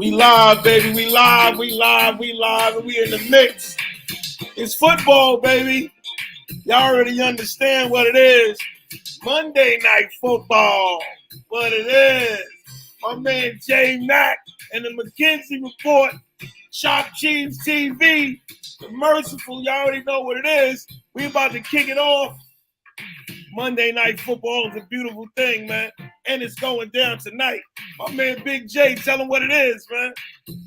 We live, baby. We live. We live. We live. And we in the mix. It's football, baby. Y'all already understand what it is. Monday Night Football. What it is. My man Jay Mack and the McKenzie Report. Chop Chiefs TV. The Merciful. Y'all already know what it is. We about to kick it off. Monday Night Football is a beautiful thing, man. And it's going down tonight. My man Big J, tell him what it is, man.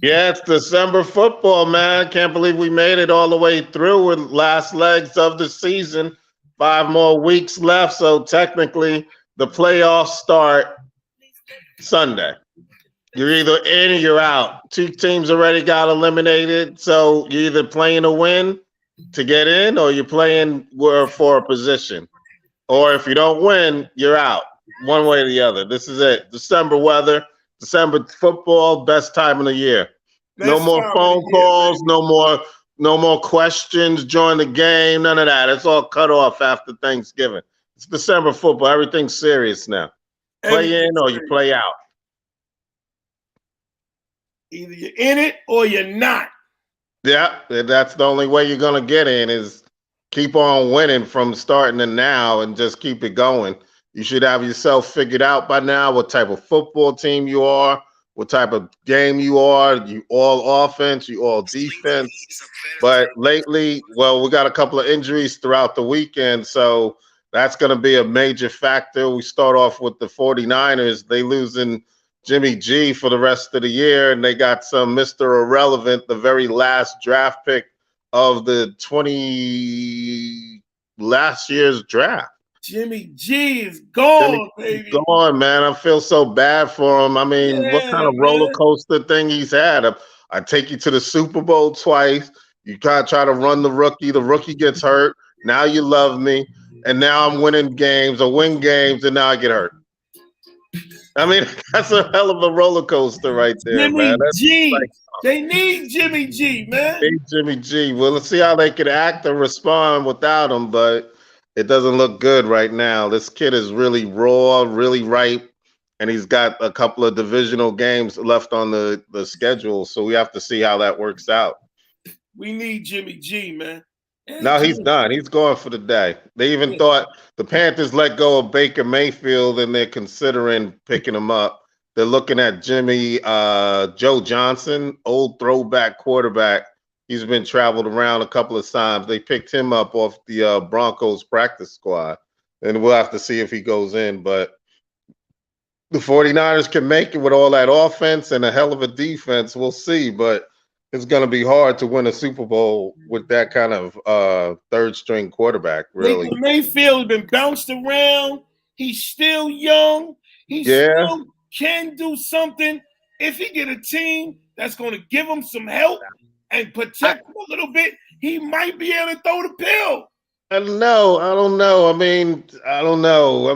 Yeah, it's December football, man. Can't believe we made it all the way through with last legs of the season. 5 more weeks left, so technically the playoffs start Sunday. You're either in or you're out. 2 teams already got eliminated, so you're either playing to win to get in or you're playing for a position. Or if you don't win, you're out. One way or the other. This is it. December weather, December football, best time of the year. No more phone calls, no more questions during the game, none of that. It's all cut off after Thanksgiving. It's December football. Everything's serious now. Play in or you play out. Either you're in it or you're not. Yeah, that's the only way you're going to get in is keep on winning from starting to now and just keep it going. You should have yourself figured out by now what type of football team you are, what type of game you are. You all offense, you all defense. But lately, well, we got a couple of injuries throughout the weekend, so that's going to be a major factor. We start off with the 49ers. They losing Jimmy G for the rest of the year, and they got some Mr. Irrelevant, the very last draft pick of the last year's draft. Jimmy G is gone, baby. Gone, man. I feel so bad for him. I mean, what kind of roller coaster thing he's had? I take you to the Super Bowl twice. You try to run the rookie. The rookie gets hurt. Now you love me. And now I'm winning games or win games, and now I get hurt. I mean, that's a hell of a roller coaster right there, man. G. They need Jimmy G, man. They need Jimmy G. Well, let's see how they can act and respond without him, but it doesn't look good right now. This kid is really raw, really ripe, and he's got a couple of divisional games left on the schedule, so we have to see how that works out. We need Jimmy G, man. No, he's done. He's going for the day. They even thought the Panthers let go of Baker Mayfield, and they're considering picking him up. They're looking at Joe Johnson, old throwback quarterback. He's been traveled around a couple of times. They picked him up off the Broncos practice squad, and we'll have to see if he goes in. But the 49ers can make it with all that offense and a hell of a defense. We'll see, but it's going to be hard to win a Super Bowl with that kind of third-string quarterback, really. Baker Mayfield has been bounced around. He's still young. He still can do something. If he get a team that's going to give him some help and protect him a little bit, he might be able to throw the pill. I don't know. I mean,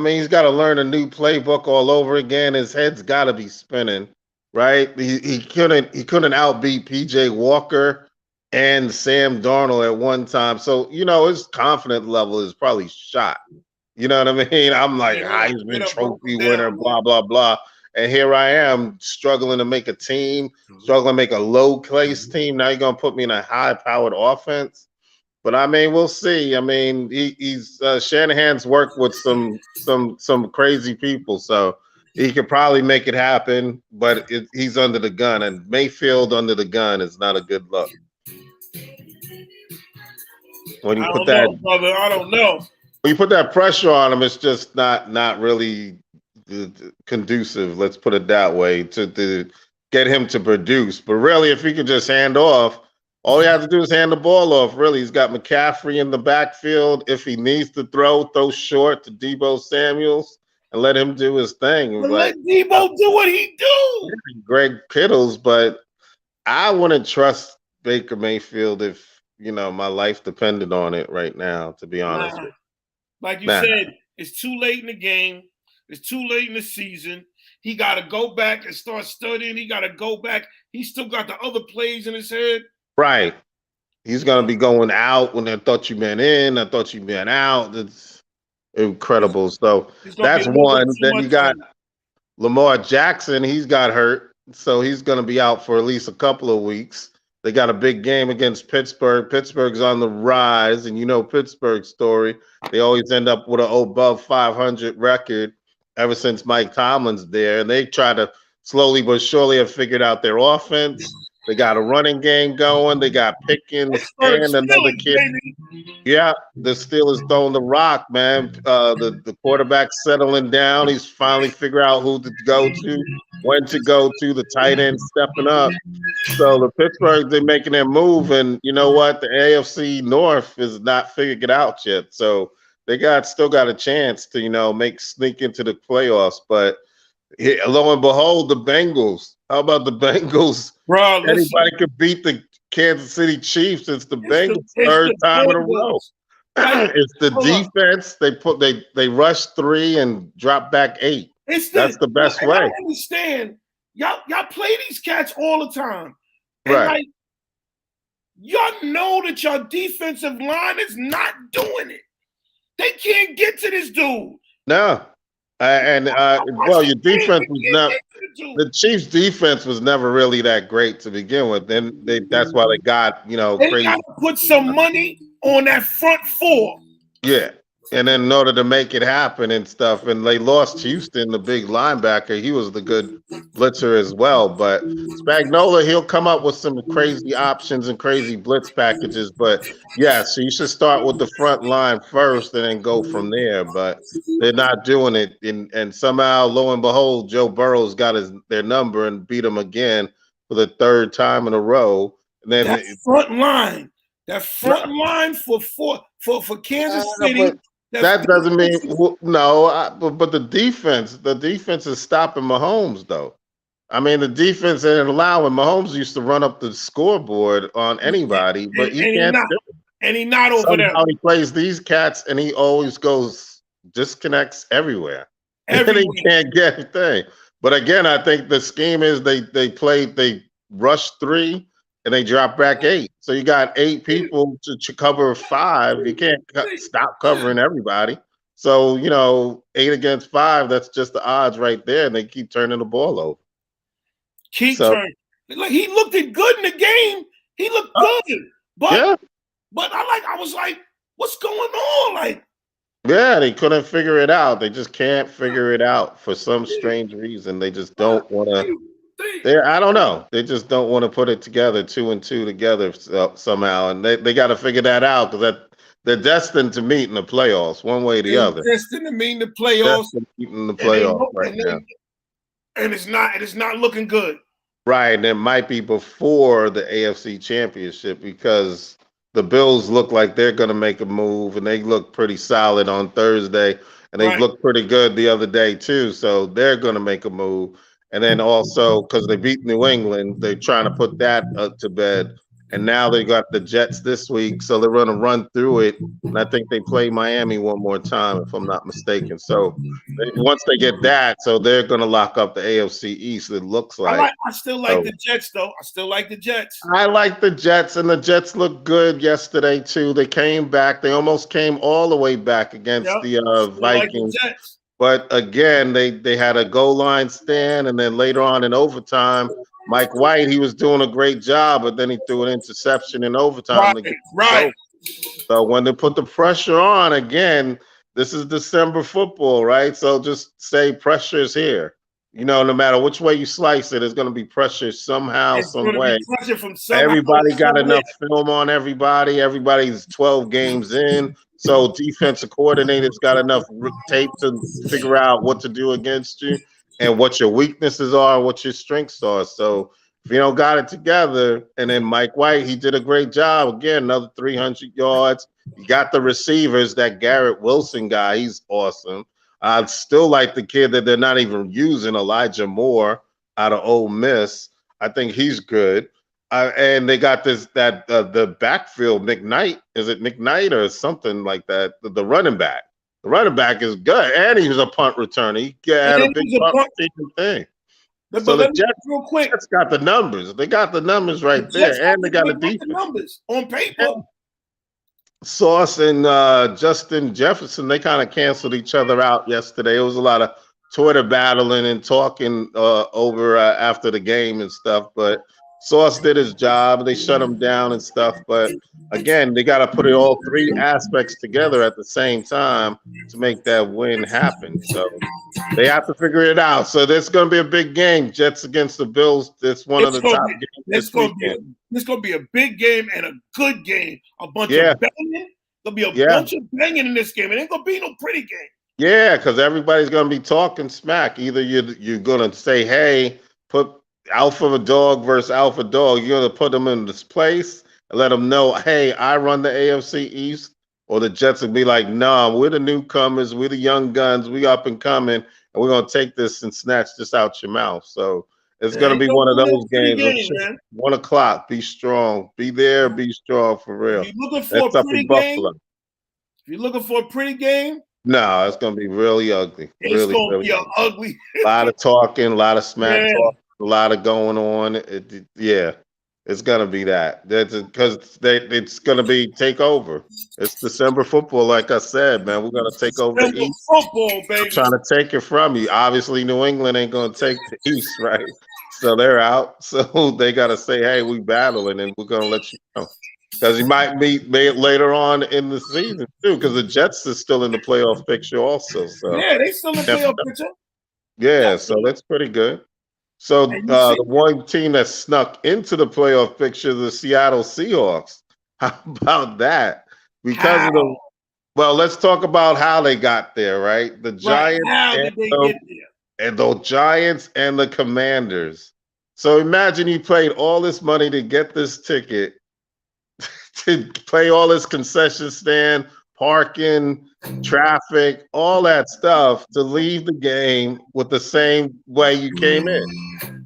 he's got to learn a new playbook all over again. His head's got to be spinning. Right, he couldn't outbeat PJ Walker and Sam Darnold at one time. So his confidence level is probably shot. You know what I mean? I'm like Heisman Trophy winner, blah blah blah, and here I am struggling to make a team, struggling to make a low-class team. Now you're gonna put me in a high-powered offense. But I mean, we'll see. I mean, he's Shanahan's worked with some crazy people, so he could probably make it happen, but he's under the gun, and Mayfield under the gun is not a good look. When you put that, brother, I don't know. When you put that pressure on him, it's just not really conducive. Let's put it that way to get him to produce. But really, if he could just hand off, all he has to do is hand the ball off. Really, he's got McCaffrey in the backfield. If he needs to throw short to Deebo Samuels. And let him do his thing. Let Deebo do what he do. Greg Kittles, but I wouldn't trust Baker Mayfield if my life depended on it right now. To be honest, with you. Like you said, it's too late in the game. It's too late in the season. He got to go back and start studying. He got to go back. He still got the other plays in his head. Right. He's gonna be going out when I thought you been in. I thought you been out. It's incredible. So that's one. Then you got Lamar Jackson. He's got hurt. so he's going to be out for at least a couple of weeks. They got a big game against Pittsburgh. Pittsburgh's on the rise, and you know Pittsburgh's story. They always end up with an above 500 record ever since Mike Tomlin's there, and they try to slowly but surely have figured out their offense. They got a running game going. They got Pickens and another kid. Yeah, the Steelers throwing the rock, man. The quarterback's settling down. He's finally figured out who to go to, when to go to. The tight end stepping up. So the Pittsburgh, they're making their move, and you know what? The AFC North is not figured it out yet. So they still got a chance to sneak into the playoffs. But lo and behold, the Bengals. How about the Bengals? Bro, anybody could beat the Kansas City Chiefs. It's the Bengals third time in a row. It's the defense. They rush 3 and drop back 8. That's the best way. I understand. Y'all play these cats all the time. And right. Y'all know that your defensive line is not doing it. They can't get to this dude. No. Well, your defense was not. The Chiefs' defense was never really that great to begin with. Then that's why they got they crazy. Got to put some money on that front 4. Yeah, and then in order to make it happen and stuff, and they lost Houston, the big linebacker. He was the good blitzer as well. But Spagnuolo, he'll come up with some crazy options and crazy blitz packages. But yeah, so you should start with the front line first and then go from there. But they're not doing it, and somehow, lo and behold, Joe Burrow's got their number and beat them again for the 3rd time in a row. And then that front line for Kansas City. That doesn't mean no, but the defense is stopping Mahomes though. I mean, the defense ain't allowing. Mahomes used to run up the scoreboard on anybody, but he can't do it. And he's not over there. He plays these cats, and he always disconnects everywhere. And he can't get anything. But again, I think the scheme is they rush 3 and they drop back 8. So you got 8 people to cover 5. You can't stop covering everybody. So 8 against 5. That's just the odds right there, and they keep turning the ball over. Turning. Like he looked good in the game. He looked good, but I was like, what's going on? Like, yeah, they couldn't figure it out. They just can't figure it out for some strange reason. They just don't want to. I don't know. They just don't want to put it together, 2 and 2 together somehow, and they got to figure that out because they're destined to meet in the playoffs, one way or the other. Destined to meet in the playoffs. Right now, and it's not looking good. Right, and it might be before the AFC Championship because the Bills look like they're going to make a move, and they look pretty solid on Thursday, and they looked pretty good the other day too. So they're going to make a move. And then also, because they beat New England, they're trying to put that to bed. And now they got the Jets this week, so they're going to run through it. And I think they play Miami one more time, if I'm not mistaken. So once they get that, so they're going to lock up the AFC East, it looks like. I still like the Jets, though. I still like the Jets. I like the Jets, and the Jets looked good yesterday, too. They came back. They almost came all the way back against the Vikings. Like the But again, they had a goal line stand, and then later on in overtime, Mike White, he was doing a great job, but then he threw an interception in overtime. Right. So when they put the pressure on, again, this is December football, right? So just say pressure is here. No matter which way you slice it, it's going to be pressure somehow, some way. Everybody got enough film on everybody. Everybody's 12 games in. So defensive coordinators got enough tape to figure out what to do against you and what your weaknesses are, what your strengths are. So if you don't got it together, and then Mike White, he did a great job. Again, another 300 yards. You got the receivers, that Garrett Wilson guy, he's awesome. I still like the kid that they're not even using, Elijah Moore out of Ole Miss. I think he's good. And they got the backfield, McKnight. Is it McKnight or something like that? The running back. The running back is good, and he was a punt returner. He had a big punt thing. So the Jets, real quick, Jets got the numbers. They got the numbers right there, and they got the defense. Numbers on paper. Sauce and Justin Jefferson, they kind of canceled each other out yesterday. It was a lot of Twitter battling and talking over after the game and stuff. But Sauce did his job. They shut him down and stuff. But again, they got to put it all three aspects together at the same time to make that win happen. So they have to figure it out. So there's going to be a big game. Jets against the Bills. It's one of the top games this weekend. It's going to be a big game and a good game. A bunch of banging. There'll be a bunch of banging in this game. It ain't going to be no pretty game. Yeah, because everybody's going to be talking smack. Either you're going to say, hey, put alpha dog versus alpha dog. You're going to put them in this place and let them know, hey, I run the AFC East. Or the Jets will be like, no, we're the newcomers. We're the young guns. We up and coming. And we're going to take this and snatch this out your mouth. So it's going to be one of those games. 1 o'clock. Be strong. Be there. Be strong for real. If you're looking for a pretty game, no, it's going to be really ugly. It's going to be ugly. A lot of talking, a lot of smack talk, a lot of going on. It's going to be that. Because it's going to be take over. It's December football, like I said, man. We're going to take over the East. Football, baby. I'm trying to take it from you. Obviously, New England ain't going to take the East, right? So they're out. So they got to say, hey, we battling, and we're going to let you know. Because you might meet later on in the season, too, because the Jets is still in the playoff picture also. So yeah, they still in the playoff picture. Yeah, so that's pretty good. So the one team that snuck into the playoff picture, the Seattle Seahawks. How about that? Because of the let's talk about how they got there, right? The Giants and the Giants and the Commanders. So imagine you paid all this money to get this ticket, to pay all this concession stand, parking, traffic, all that stuff to leave the game with the same way you came in,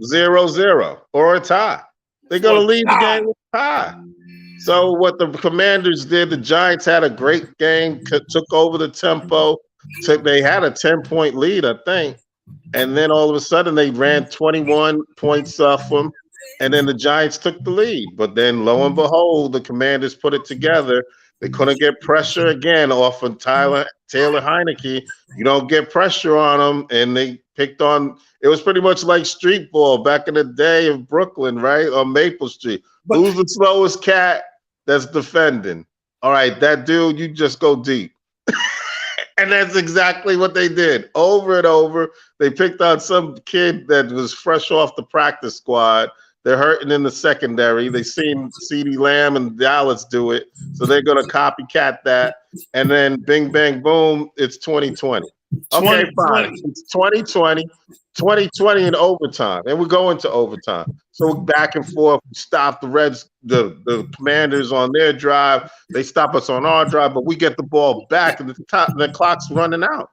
0-0 or a tie. They're going to leave the game with a tie. So what the Commanders did, the Giants had a great game, took over the tempo. They had a 10-point lead, I think. And then all of a sudden they ran 21 points off them. And then the Giants took the lead. But then lo and behold, the Commanders put it together. They couldn't get pressure again off of Taylor Heineke. You don't get pressure on them. And they picked on – it was pretty much like street ball back in the day in Brooklyn, right, on Maple Street. Who's the slowest cat that's defending? All right, that dude, you just go deep. And that's exactly what they did over and over. They picked on some kid that was fresh off the practice squad. They're hurting in the secondary. They seen CeeDee Lamb and Dallas do it, so they're going to copycat that. And then bing, bang, boom, it's 2020. Okay, fine. It's 2020. 2020 in overtime, and we're going to overtime. So we're back and forth. We stop the Reds, the Commanders on their drive. They stop us on our drive, but we get the ball back, and the clock's running out.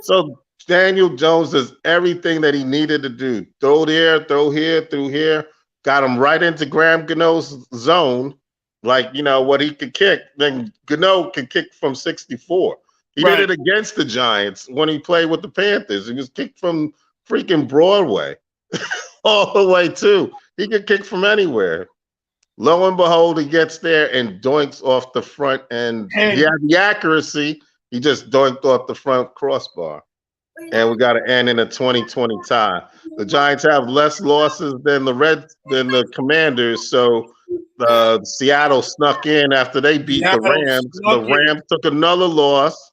So Daniel Jones does everything that he needed to do. Throw there, throw here, through here. Got him right into Graham Gano's zone, like, you know, what he could kick. Then Gano can kick from 64. He did it against the Giants when he played with the Panthers. He was kicked from freaking Broadway all the way too. He could kick from anywhere. Lo and behold, he gets there and doinks off the front end. He had the accuracy. He just doinked off the front crossbar. And we got to end in a 2020 tie. The Giants have less losses than the Commanders. So Seattle snuck in after they beat the Rams. The Rams took another loss.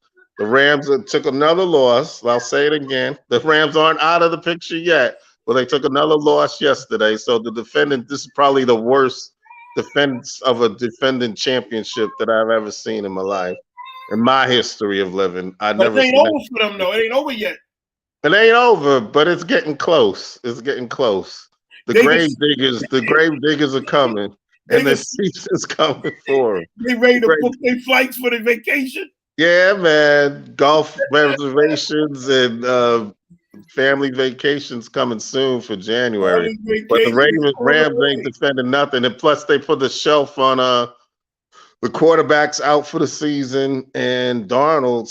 I'll say it again. The Rams aren't out of the picture yet, but they took another loss yesterday. So this is probably the worst defense of a defending championship that I've ever seen in my life. In my history of living, it ain't over for them, though. It ain't over yet. It ain't over, but it's getting close. It's getting close. The grave diggers are coming, and the season's coming for them. They ready to book their flights for the vacation? Yeah, man. Golf reservations and family vacations coming soon for January. But the Rams ain't defending nothing, and plus they put the shelf on the quarterback's out for the season, and Arnold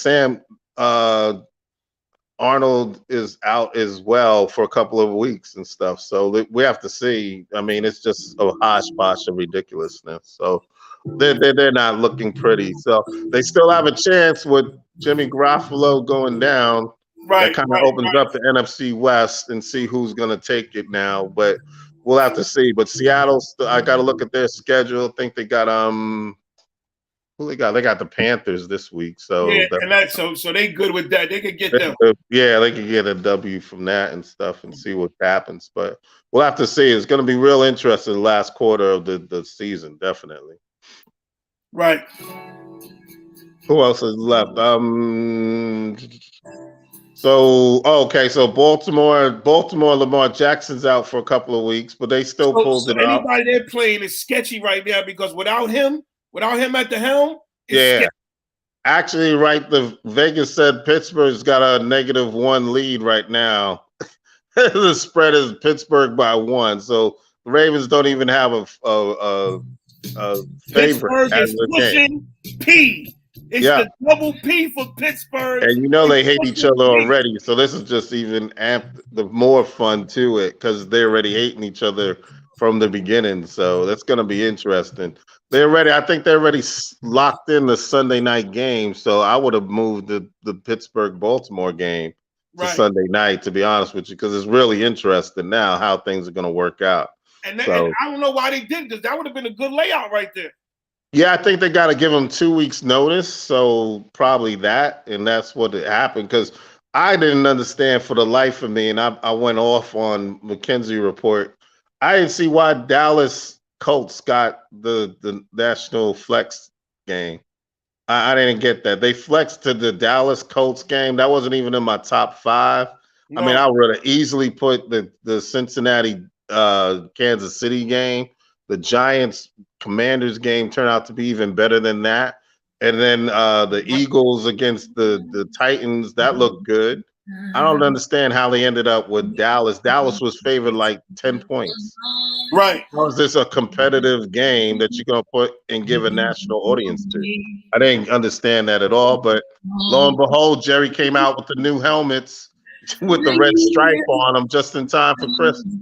is out as well for a couple of weeks and stuff. So we have to see. I mean, it's just a hodgepodge of ridiculousness. So they're not looking pretty. So they still have a chance with Jimmy Garoppolo going down. That kind of opens up the NFC West and see who's going to take it now. But we'll have to see. But Seattle, I got to look at their schedule. I think they got who they got? They got the Panthers this week. So yeah, and that's so they good with that. They could get them. Yeah, they could get a W from that and stuff and see what happens. But we'll have to see. It's going to be real interesting the last quarter of the season, definitely. Right. Who else is left? So Baltimore, Lamar Jackson's out for a couple of weeks, but they still pulled it out. Anybody they're playing is sketchy right now because without him at the helm, it's sketchy. Actually, right, the Vegas said Pittsburgh's got a -1 lead right now. The spread is Pittsburgh by 1, so the Ravens don't even have a favorite. Pittsburgh is pushing P. It's the double P for Pittsburgh. And you know they hate each other already, so this is just even amped the more fun to it because they're already hating each other from the beginning. So that's going to be interesting. I think they're already locked in the Sunday night game. So I would have moved the Pittsburgh-Baltimore game to Sunday night, to be honest with you, because it's really interesting now how things are going to work out. And I don't know why they did, because that would have been a good layout right there. Yeah, I think they got to give them 2 weeks notice. So probably that. And that's what happened, because I didn't understand for the life of me. And I went off on McKenzie Report. I didn't see why Dallas Colts got the national flex game. I didn't get that. They flexed to the Dallas Colts game. That wasn't even in my top 5. No. I mean, I would have easily put the Cincinnati Kansas City game. The Giants Commanders game turned out to be even better than that. And then the Eagles against the Titans, that looked good. I don't understand how they ended up with Dallas. Dallas was favored like 10 points. Right. How is this a competitive game that you're going to put and give a national audience to? I didn't understand that at all. But lo and behold, Jerry came out with the new helmets with the red stripe on them just in time for Christmas.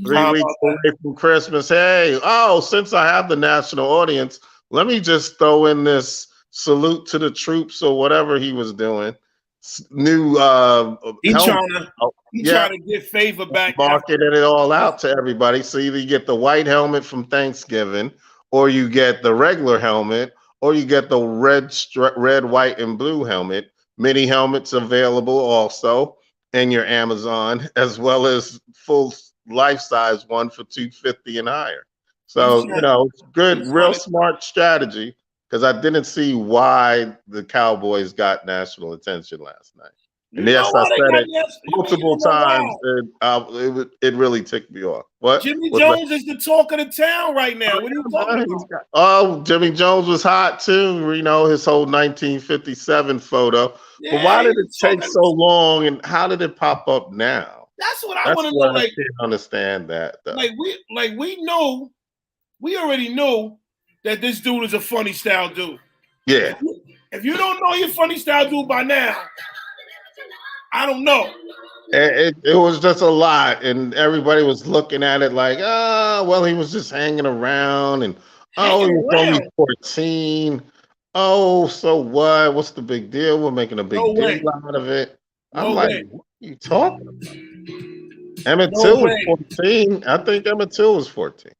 3 weeks away from Christmas. Hey, since I have the national audience, let me just throw in this salute to the troops or whatever he was doing. New he's trying to get favor back, marketing it all out to everybody. So either you get the white helmet from Thanksgiving, or you get the regular helmet, or you get the red, white, and blue helmet. Mini helmets available also in your Amazon, as well as full life-size one for $250 and higher. So it's good, real smart strategy. Because I didn't see why the Cowboys got national attention last night. And yes, I said it multiple times. It really ticked me off. What? Jimmy Jones is the talk of the town right now. What are you talking about? Jimmy Jones was hot too. You know, his whole 1957 photo. Yeah, but why did it take so long? And how did it pop up now? That's what I want to know. I can't understand that. Though. We already know that this dude is a funny style dude. Yeah. If you don't know your funny style dude by now, I don't know. It was just a lot, and everybody was looking at it like, well, he was just hanging around, and he's only 14. Oh, so what? What's the big deal? We're making a big deal out of it. I'm like, what are you talking about? Emmett Till was 14. I think Emmett Till was 14.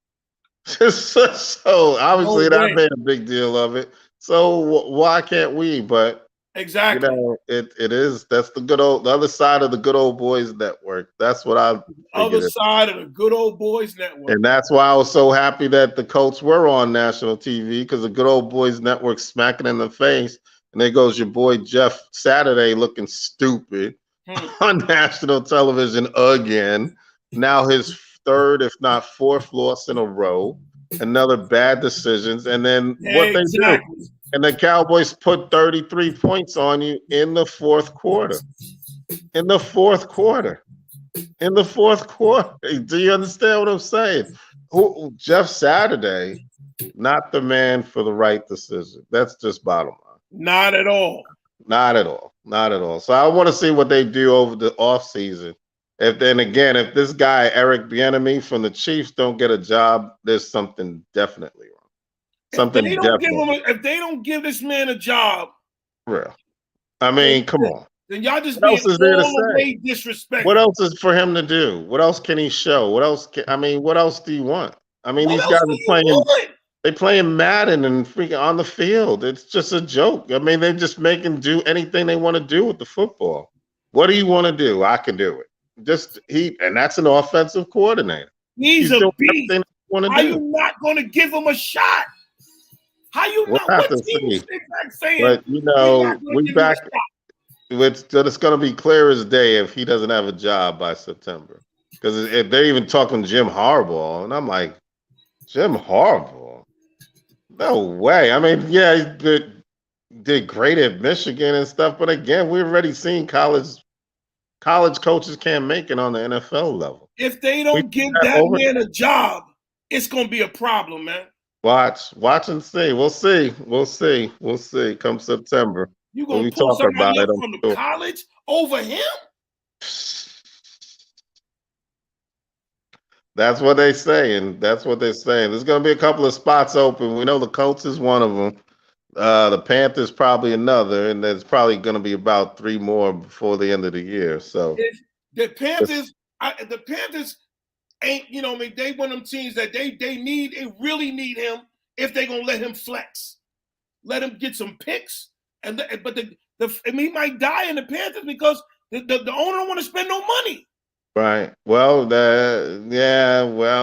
So obviously that made a big deal of it. So why can't we? But exactly, it is. That's the other side of the Good Old Boys Network. That's what I. Other side of the Good Old Boys Network. And that's why I was so happy that the Colts were on national TV, because the Good Old Boys Network smacking in the face, and there goes your boy Jeff Saturday looking stupid on national television again. Now his third, if not fourth, loss in a row. Another bad decisions, and then what they do, and the Cowboys put 33 points on you in the fourth quarter. Do you understand what I'm saying? Jeff Saturday, not the man for the right decision. That's just bottom line. Not at all. So I want to see what they do over the offseason. If this guy Eric Bieniemy from the Chiefs don't get a job, there's something definitely wrong. If they don't give this man a job, real. I mean, come on. then y'all just What being else is there to all the say? way disrespectful. What else is for him to do? What else can he show? What else? What else do you want? I mean, What these else guys do are you playing. want? They playing Madden and freaking on the field. It's just a joke. I mean, they're just making do anything they want to do with the football. What do you want to do? I can do it. And that's an offensive coordinator. He's He's a doing beast. everything they want How to you do. not going to give him a shot? How you We'll not? have What to team see. sit back saying But we're not going to we give him a back. shot? It's going to be clear as day if he doesn't have a job by September. Because if they're even talking Jim Harbaugh, and I'm like, Jim Harbaugh? No way. I mean, yeah, he did great at Michigan and stuff, but again, we've already seen college coaches can't make it on the NFL level. If they We don't give that man a job, it's going to be a problem, man. Watch and see. We'll see. Come September, You we'll going be to pull talking somebody about up it. from the college over him? That's what they saying. That's what they're saying. There's going to be a couple of spots open. We know the Colts is one of them. The Panthers probably another, and there's probably going to be about 3 more before the end of the year. So the Panthers ain't, you know, I mean, they one of them teams that they really need him if they're gonna let him flex, let him get some picks, but he might die in the Panthers because the owner don't want to spend no money. Right. Well,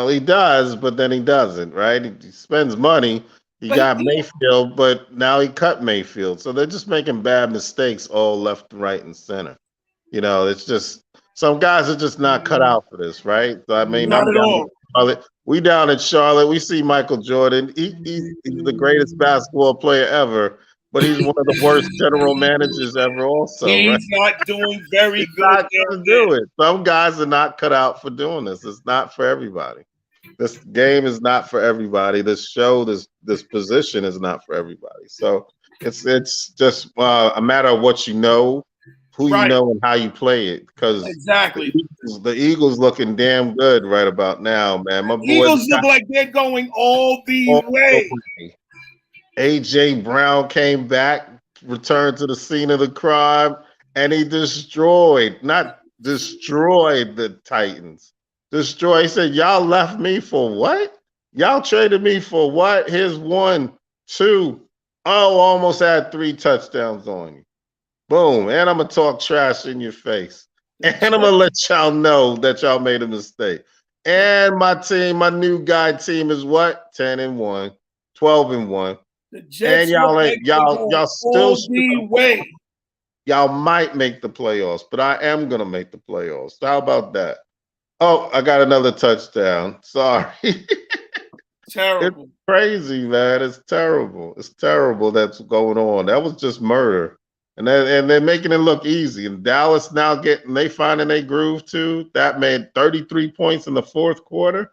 he does, but then he doesn't, right? He spends money. He got Mayfield, but now he cut Mayfield. So they're just making bad mistakes all left, right, and center. You know, it's just some guys are just not cut out for this, right? So I mean, Not at all. Charlotte. We down in Charlotte. We see Michael Jordan. He's the greatest basketball player ever, but he's one of the worst general managers ever also, right? He's not doing very good. Not going to do it. Some guys are not cut out for doing this. It's not for everybody. This game is not for everybody. This show, this position is not for everybody. So it's just a matter of what you know, who you know, and how you play it. Because the Eagles looking damn good right about now, man. My boys Eagles look like they're going all the way. AJ Brown came back, returned to the scene of the crime, and he not destroyed the Titans. He said, y'all left me for what? Y'all traded me for what? Here's 1, 2. Oh, almost had 3 touchdowns on you. Boom. And I'm going to talk trash in your face. And I'm going to let y'all know that y'all made a mistake. And my new guy team is what? 10-1, 12-1. The Jets and y'all still way. Y'all might make the playoffs, but I am going to make the playoffs. So how about that? Oh, I got another touchdown. Sorry. Terrible. It's crazy, man. It's terrible. It's terrible that's going on. That was just murder. And they're making it look easy. And Dallas now they finding their groove too. That made 33 points in the 4th quarter.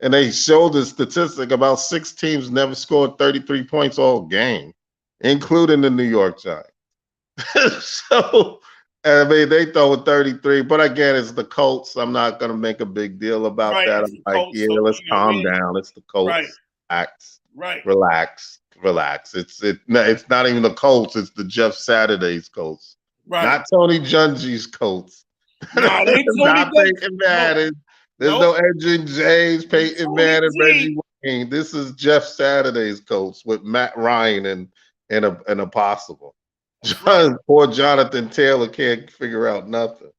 And they showed the statistic about 6 teams never scored 33 points all game, including the New York Giants. So, I mean, they throw 33, but again, it's the Colts. I'm not going to make a big deal about that. I'm like, let's calm down. It's the Colts. Relax. It's not even the Colts. It's the Jeff Saturday's Colts. Not Tony Dungy's Colts. Not Peyton Manning. There's no Edgerrin James, Peyton Manning, Reggie Wayne. This is Jeff Saturday's Colts with Matt Ryan and a possible. Poor Jonathan Taylor can't figure out nothing.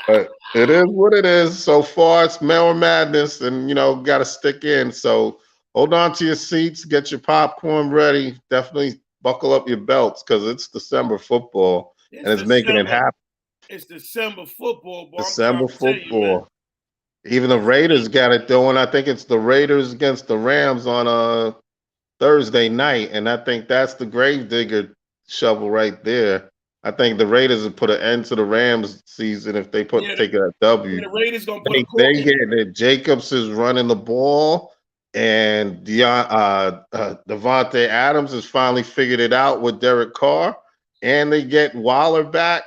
But it is what it is. So far, it's March Madness, and got to stick in. So hold on to your seats, get your popcorn ready. Definitely buckle up your belts because it's December football, and it's making it happen. It's December football, boy. December football. Even the Raiders got it doing. I think it's the Raiders against the Rams on Thursday night, and I think that's the gravedigger shovel right there. I think the Raiders would put an end to the Rams season if they take a W. The Raiders gonna put they getting it. Jacobs is running the ball, and Devontae Adams has finally figured it out with Derek Carr, and they get Waller back.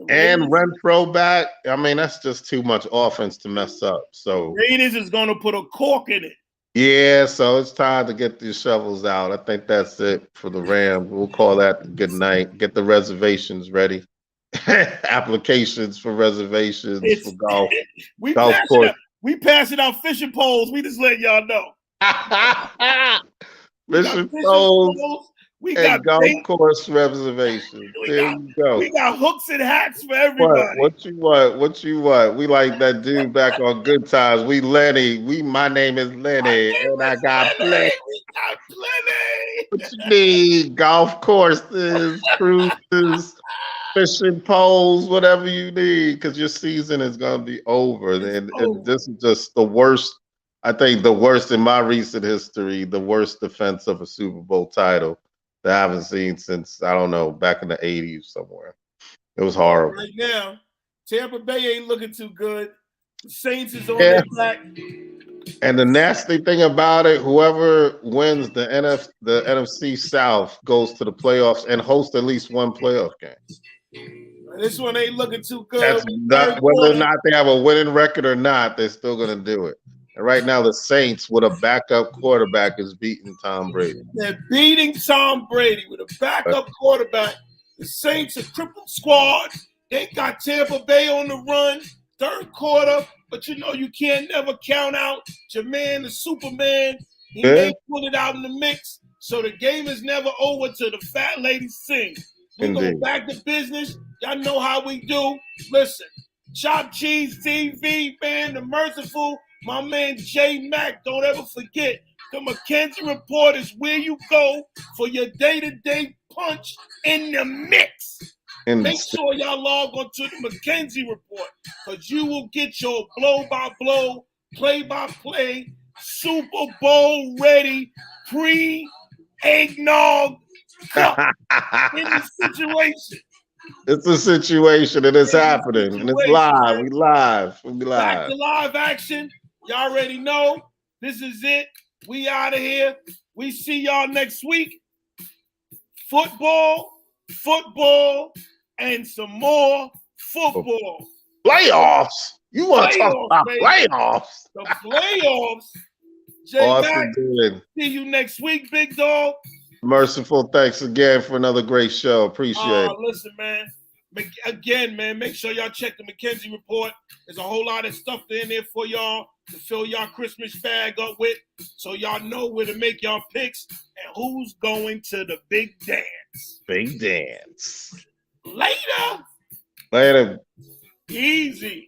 And Renfro back. I mean, that's just too much offense to mess up. So Raiders is going to put a cork in it. Yeah, so it's time to get these shovels out. I think that's it for the Rams. We'll call that good night. Get the reservations ready. Applications for reservations for It's we golf passing course. out. We passing out fishing poles. We just letting y'all know. We got Mission fishing poles poles. We got and golf bait. course reservations. We There got you go. we got hooks and hats for What? everybody. What you want? What you want? We like that dude back on Good Times. We Lenny. My name is My Lenny, name and I is got plenty. Lenny. We got plenty. What you need? Golf courses, cruises, fishing poles, whatever you need, because your season is gonna be over. And this is just the worst. I think the worst in my recent history. The worst defense of a Super Bowl title that I haven't seen since I don't know, back in the '80s somewhere. It was horrible. Right now, Tampa Bay ain't looking too good. The Saints is on their back. And the nasty thing about it, whoever wins the NFC South goes to the playoffs and hosts at least one playoff game. This one ain't looking too good. That's not, whether or not they have a winning record or not, they're still going to do it. And right now, the Saints with a backup quarterback is beating Tom Brady. They're beating Tom Brady with a backup quarterback. The Saints a crippled squad. They got Tampa Bay on the run, third quarter. But you know you can't never count out your man, the Superman. He may pull it out in the mix. So the game is never over till the fat lady sings. We go back to business. Y'all know how we do. Listen, Chop Cheese TV, man, the Merciful, my man J Mac. Don't ever forget, the McKenzie Report is where you go for your day-to-day punch in the mix. Make sure y'all log on to the McKenzie Report, because you will get your blow-by-blow, play-by-play, Super Bowl ready, pre-eggnog cup in the situation. It's a situation and it's happening. And it's live. We live. Back to live action. Y'all already know. This is it. We out of here. We see y'all next week. Football, and some more football. Playoffs. You want to talk about playoffs? The playoffs. J-Mac, see you next week, big dog. Merciful, thanks again for another great show. Appreciate it. Listen, man. Again, man, make sure y'all check the McKenzie Report. There's a whole lot of stuff in there for y'all to fill y'all Christmas bag up with, so y'all know where to make y'all picks and who's going to the big dance. Big dance. Later. Later. Easy.